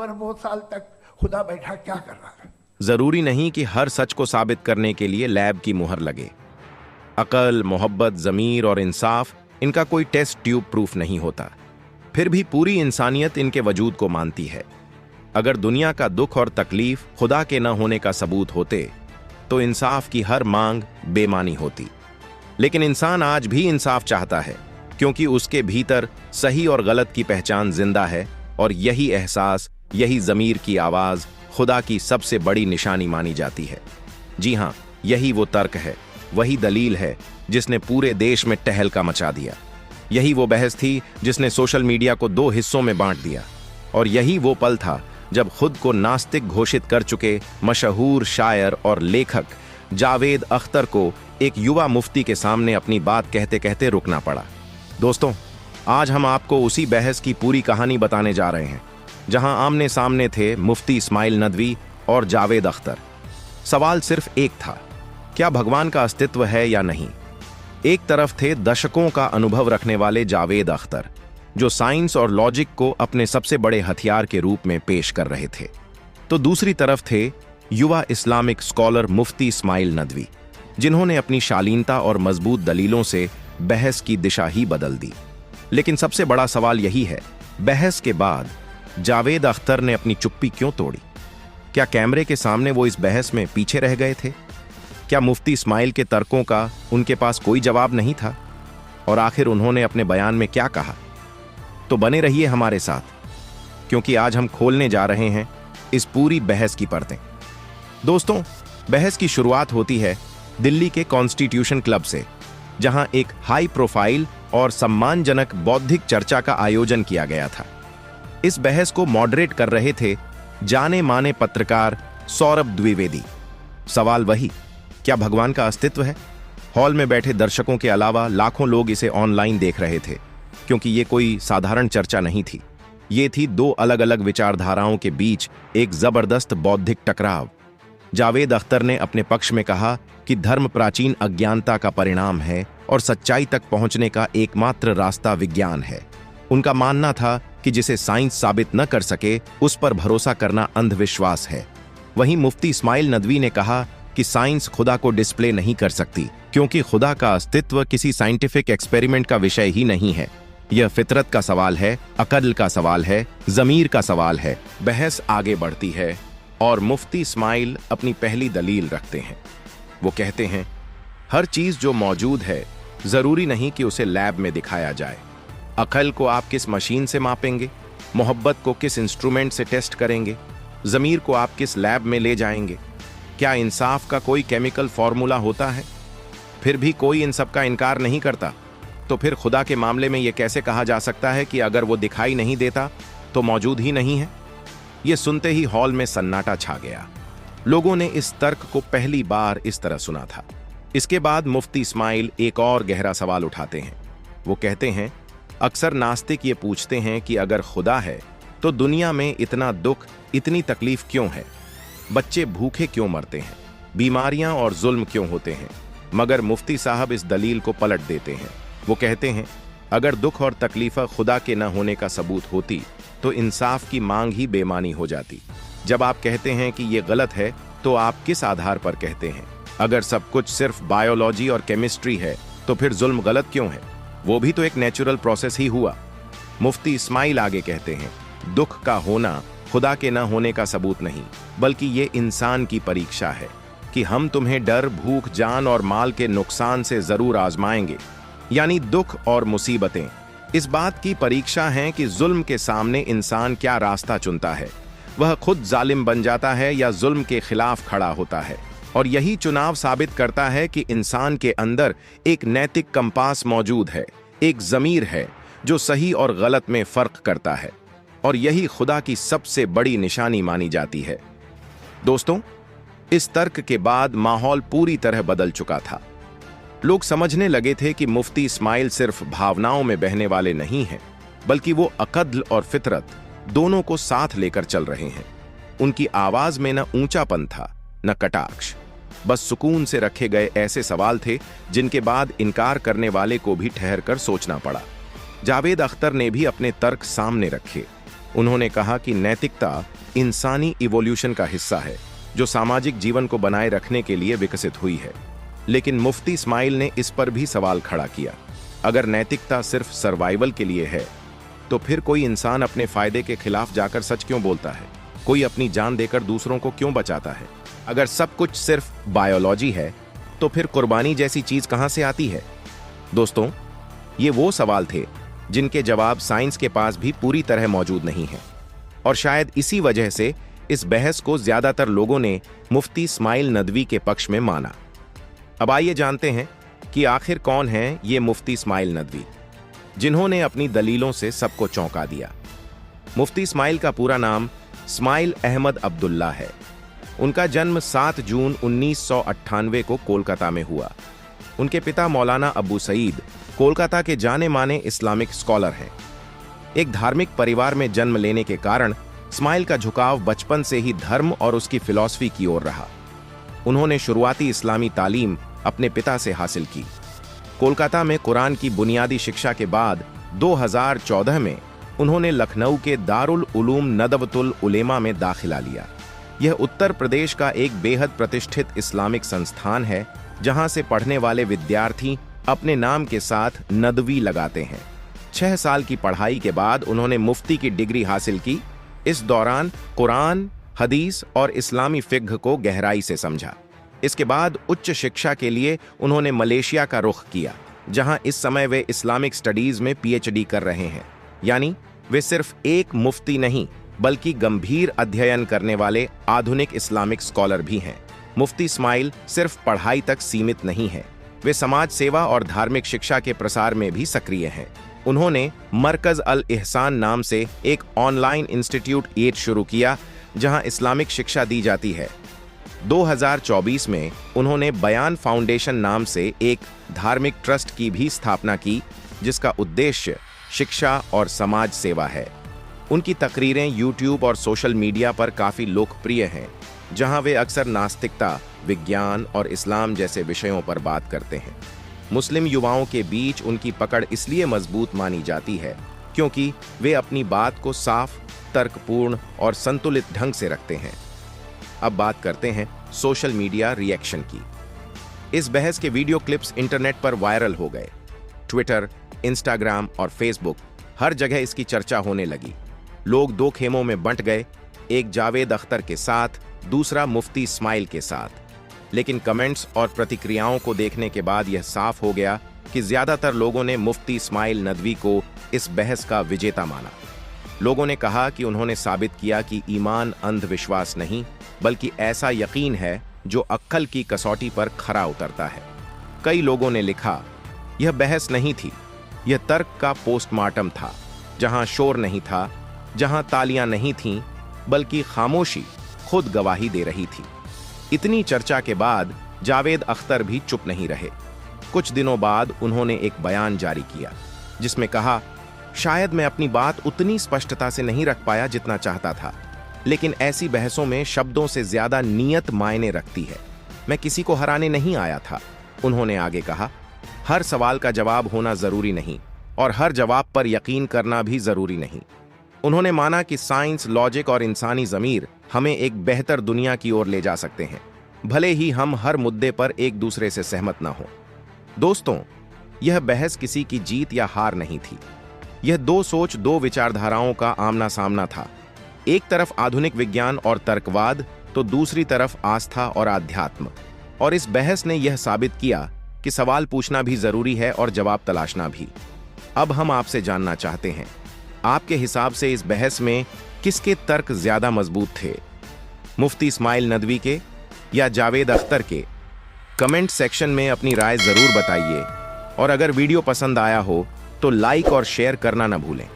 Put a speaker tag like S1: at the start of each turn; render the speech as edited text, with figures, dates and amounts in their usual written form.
S1: अरबों साल तक खुदा बैठा क्या कर रहा है।
S2: जरूरी नहीं कि हर सच को साबित करने के लिए लैब की मुहर लगे। अकल, मोहब्बत, जमीर और इंसाफ, इनका कोई टेस्ट ट्यूब प्रूफ नहीं होता। फिर भी पूरी इंसानियत इनके वजूद को मानती है। अगर दुनिया का दुख और तकलीफ खुदा के न होने का सबूत होते तो इंसाफ की हर मांग बेमानी होती। लेकिन इंसान आज भी इंसाफ चाहता है, क्योंकि उसके भीतर सही और गलत की पहचान जिंदा है, और यही एहसास, यही ज़मीर की आवाज़ खुदा की सबसे बड़ी निशानी मानी जाती है। जी हाँ, यही वो तर्क है, वही दलील है जिसने पूरे देश में टहलका मचा दिया। यही वो बहस थी जिसने सोशल मीडिया को दो हिस्सों में बांट दिया। और यही वो पल था जब खुद को नास्तिक घोषित कर चुके मशहूर शायर और लेखक जावेद अख्तर को एक युवा मुफ्ती के सामने अपनी बात कहते कहते रुकना पड़ा। दोस्तों, आज हम आपको उसी बहस की पूरी कहानी बताने जा रहे हैं, जहां आमने सामने थे मुफ्ती इस्माइल नदवी और जावेद अख्तर। सवाल सिर्फ एक था, क्या भगवान का अस्तित्व है या नहीं। एक तरफ थे दशकों का अनुभव रखने वाले जावेद अख्तर, जो साइंस और लॉजिक को अपने सबसे बड़े हथियार के रूप में पेश कर रहे थे, तो दूसरी तरफ थे युवा इस्लामिक स्कॉलर मुफ्ती इस्माइल नदवी, जिन्होंने अपनी शालीनता और मजबूत दलीलों से बहस की दिशा ही बदल दी। लेकिन सबसे बड़ा सवाल यही है, बहस के बाद जावेद अख्तर ने अपनी चुप्पी क्यों तोड़ी। क्या कैमरे के सामने वो इस बहस में पीछे रह गए थे? क्या मुफ्ती इस्माइल के तर्कों का उनके पास कोई जवाब नहीं था? और आखिर उन्होंने अपने बयान में क्या कहा? तो बने रहिए हमारे साथ, क्योंकि आज हम खोलने जा रहे हैं इस पूरी बहस की परतें। दोस्तों, बहस की शुरुआत होती है दिल्ली के कॉन्स्टिट्यूशन क्लब से, जहां एक हाई प्रोफाइल और सम्मानजनक बौद्धिक चर्चा का आयोजन किया गया था। इस बहस को मॉडरेट कर रहे थे जाने माने पत्रकार सौरभ द्विवेदी। सवाल वही, क्या भगवान का अस्तित्व है? हॉल में बैठे दर्शकों के अलावा लाखों लोग इसे ऑनलाइन देख रहे थे, क्योंकि ये कोई साधारण चर्चा नहीं थी। ये थी दो अलग अलग विचारधाराओं के बीच एक जबरदस्त बौद्धिक टकराव। जावेद अख्तर ने अपने पक्ष में कहा कि धर्म प्राचीन अज्ञानता का परिणाम है और सच्चाई तक पहुंचने का एकमात्र रास्ता विज्ञान है। उनका मानना था कि जिसे साइंस साबित न कर सके उस पर भरोसा करना अंधविश्वास है। वहीं मुफ्ती इस्माइल नदवी ने कहा कि साइंस खुदा को डिस्प्ले नहीं कर सकती, क्योंकि खुदा का अस्तित्व किसी साइंटिफिक एक्सपेरिमेंट का विषय ही नहीं है। यह फितरत का सवाल है, अकल का सवाल है, जमीर का सवाल है। बहस आगे बढ़ती है और मुफ्ती इस्माइल अपनी पहली दलील रखते हैं। वो कहते हैं, हर चीज जो मौजूद है जरूरी नहीं कि उसे लैब में दिखाया जाए। अकल को आप किस मशीन से मापेंगे, मोहब्बत को किस इंस्ट्रूमेंट से टेस्ट करेंगे, जमीर को आप किस लैब में ले जाएंगे? क्या इंसाफ का कोई केमिकल फॉर्मूला होता है? फिर भी कोई इन सब का इनकार नहीं करता। तो फिर खुदा के मामले में यह कैसे कहा जा सकता है कि अगर वो दिखाई नहीं देता तो मौजूद ही नहीं है? यह सुनते ही हॉल में सन्नाटा छा गया। लोगों ने इस तर्क को पहली बार इस तरह सुना था। इसके बाद मुफ्ती इस्माइल एक और गहरा सवाल उठाते हैं। वो कहते हैं, अक्सर नास्तिक ये पूछते हैं कि अगर खुदा है तो दुनिया में इतना दुख, इतनी तकलीफ क्यों है? बच्चे भूखे क्यों मरते हैं? बीमारियां और जुल्म क्यों होते हैं? मगर मुफ्ती साहब इस दलील को पलट देते हैं। वो कहते हैं, अगर दुख और तकलीफ खुदा के न होने का सबूत होती तो इंसाफ की मांग ही बेमानी हो जाती। जब आप कहते हैं कि ये गलत है तो आप किस आधार पर कहते हैं? अगर सब कुछ सिर्फ बायोलॉजी और केमिस्ट्री है तो फिर जुल्म गलत क्यों है? वो भी तो एक नेचुरल प्रोसेस ही हुआ। मुफ्ती इस्माइल आगे कहते हैं, दुख का होना खुदा के न होने का सबूत नहीं, बल्कि ये इंसान की परीक्षा है कि हम तुम्हें डर, भूख, जान और माल के नुकसान से जरूर आजमाएंगे। यानी दुख और मुसीबतें इस बात की परीक्षा हैं कि जुल्म के सामने इंसान क्या रास्ता चुनता है। वह खुद जालिम बन जाता है या जुल्म के खिलाफ खड़ा होता है। और यही चुनाव साबित करता है कि इंसान के अंदर एक नैतिक कंपास मौजूद है, एक जमीर है जो सही और गलत में फर्क करता है। और यही खुदा की सबसे बड़ी निशानी मानी जाती है। दोस्तों, इस तर्क के बाद माहौल पूरी तरह बदल चुका था। लोग समझने लगे थे कि मुफ्ती इस्माइल सिर्फ भावनाओं में बहने वाले नहीं हैं, बल्कि वो अक़द्ल और फितरत दोनों को साथ लेकर चल रहे हैं। उनकी आवाज में न ऊंचापन था, न कटाक्ष, बस सुकून से रखे गए ऐसे सवाल थे जिनके बाद इनकार करने वाले को भी ठहर कर सोचना पड़ा। जावेद अख्तर ने भी अपने तर्क सामने रखे। उन्होंने कहा कि नैतिकता इंसानी इवोल्यूशन का हिस्सा है जो सामाजिक जीवन को बनाए रखने के लिए विकसित हुई है। लेकिन मुफ्ती इस्माइल ने इस पर भी सवाल खड़ा किया, अगर नैतिकता सिर्फ सर्वाइवल के लिए है तो फिर कोई इंसान अपने फायदे के खिलाफ जाकर सच क्यों बोलता है? कोई अपनी जान देकर दूसरों को क्यों बचाता है? अगर सब कुछ सिर्फ बायोलॉजी है तो फिर कुर्बानी जैसी चीज कहां से आती है? दोस्तों, ये वो सवाल थे जिनके जवाब साइंस के पास भी पूरी तरह मौजूद नहीं है, और शायद इसी वजह से इस बहस को ज्यादातर लोगों ने मुफ्ती इस्माइल नदवी के पक्ष में माना। अब आइए जानते हैं कि आखिर कौन हैं ये मुफ्ती इस्माइल नदवी, जिन्होंने अपनी दलीलों से सबको चौंका दिया। मुफ्ती इस्माइल का पूरा नाम इस्माइल अहमद अब्दुल्ला है। उनका जन्म 7 जून 1998 को कोलकाता में हुआ। उनके पिता मौलाना अबू सईद कोलकाता के जाने माने इस्लामिक स्कॉलर हैं। एक धार्मिक परिवार में जन्म लेने के कारण इस्माइल का झुकाव बचपन से ही धर्म और उसकी फिलॉसफी की ओर रहा। उन्होंने शुरुआती इस्लामी तालीम अपने पिता से हासिल की। कोलकाता में कुरान की बुनियादी शिक्षा के बाद 2014 में उन्होंने लखनऊ के दारुल उलूम नदवतुल उलेमा में दाखिला लिया। यह उत्तर प्रदेश का एक बेहद प्रतिष्ठित इस्लामिक संस्थान है जहां से पढ़ने वाले विद्यार्थी अपने नाम के साथ नदवी लगाते हैं। 6 साल की पढ़ाई के बाद उन्होंने मुफ्ती की डिग्री हासिल की। इस दौरान कुरान, हदीस और इस्लामी फिक्ह को गहराई से समझा। इसके बाद उच्च शिक्षा के लिए उन्होंने मलेशिया का रुख किया, जहां इस समय वे इस्लामिक स्टडीज में पीएचडी कर रहे हैं। यानी वे सिर्फ एक मुफ्ती नहीं बल्कि गंभीर अध्ययन करने वाले आधुनिक इस्लामिक स्कॉलर भी हैं। मुफ्ती इस्माइल सिर्फ पढ़ाई तक सीमित नहीं है, वे समाज सेवा और धार्मिक शिक्षा के प्रसार में भी सक्रिय हैं। उन्होंने मरकज अल इहसान नाम से एक ऑनलाइन इंस्टीट्यूट एट शुरू किया जहां इस्लामिक शिक्षा दी जाती है। 2024 में उन्होंने बयान फाउंडेशन नाम से एक धार्मिक ट्रस्ट की भी स्थापना की जिसका उद्देश्य शिक्षा और समाज सेवा है। उनकी तकरीरें यूट्यूब और सोशल मीडिया पर काफी लोकप्रिय हैं, जहां वे अक्सर नास्तिकता, विज्ञान और इस्लाम जैसे विषयों पर बात करते हैं। मुस्लिम युवाओं के बीच उनकी पकड़ इसलिए मजबूत मानी जाती है क्योंकि वे अपनी बात को साफ, तर्कपूर्ण और संतुलित ढंग से रखते हैं। अब बात करते हैं सोशल मीडिया रिएक्शन की। इस बहस के वीडियो क्लिप्स इंटरनेट पर वायरल हो गए। ट्विटर, इंस्टाग्राम और फेसबुक हर जगह इसकी चर्चा होने लगी। लोग 2 खेमों में बंट गए, एक जावेद अख्तर के साथ, दूसरा मुफ्ती इस्माइल के साथ। लेकिन कमेंट्स और प्रतिक्रियाओं को देखने के बाद यह साफ हो गया कि ज्यादातर लोगों ने मुफ्ती इस्माइल नदवी को इस बहस का विजेता माना। लोगों ने कहा कि उन्होंने साबित किया कि ईमान अंधविश्वास नहीं बल्कि ऐसा यकीन है जो अक्ल की कसौटी पर खरा उतरता है। कई लोगों ने लिखा, यह बहस नहीं थी, यह तर्क का पोस्टमार्टम था, जहां शोर नहीं था, जहां तालियां नहीं थीं, बल्कि खामोशी खुद गवाही दे रही थी। इतनी चर्चा के बाद जावेद अख्तर भी चुप नहीं रहे। कुछ दिनों बाद उन्होंने एक बयान जारी किया जिसमें कहा, शायद मैं अपनी बात उतनी स्पष्टता से नहीं रख पाया जितना चाहता था, लेकिन ऐसी बहसों में शब्दों से ज्यादा नीयत मायने रखती है। मैं किसी को हराने नहीं आया था। उन्होंने आगे कहा, हर सवाल का जवाब होना जरूरी नहीं और हर जवाब पर यकीन करना भी जरूरी नहीं। उन्होंने माना कि साइंस, लॉजिक और इंसानी ज़मीर हमें एक बेहतर दुनिया की ओर ले जा सकते हैं, भले ही हम हर मुद्दे पर एक दूसरे से सहमत ना हो। दोस्तों, यह बहस किसी की जीत या हार नहीं थी। यह 2 सोच, 2 विचारधाराओं का आमना सामना था। एक तरफ आधुनिक विज्ञान और तर्कवाद, तो दूसरी तरफ आस्था और आध्यात्म। और इस बहस ने यह साबित किया कि सवाल पूछना भी जरूरी है और जवाब तलाशना भी। अब हम आपसे जानना चाहते हैं, आपके हिसाब से इस बहस में किसके तर्क ज्यादा मजबूत थे, मुफ्ती इस्माइल नदवी के या जावेद अख्तर के? कमेंट सेक्शन में अपनी राय जरूर बताइए और अगर वीडियो पसंद आया हो तो लाइक और शेयर करना न भूलें।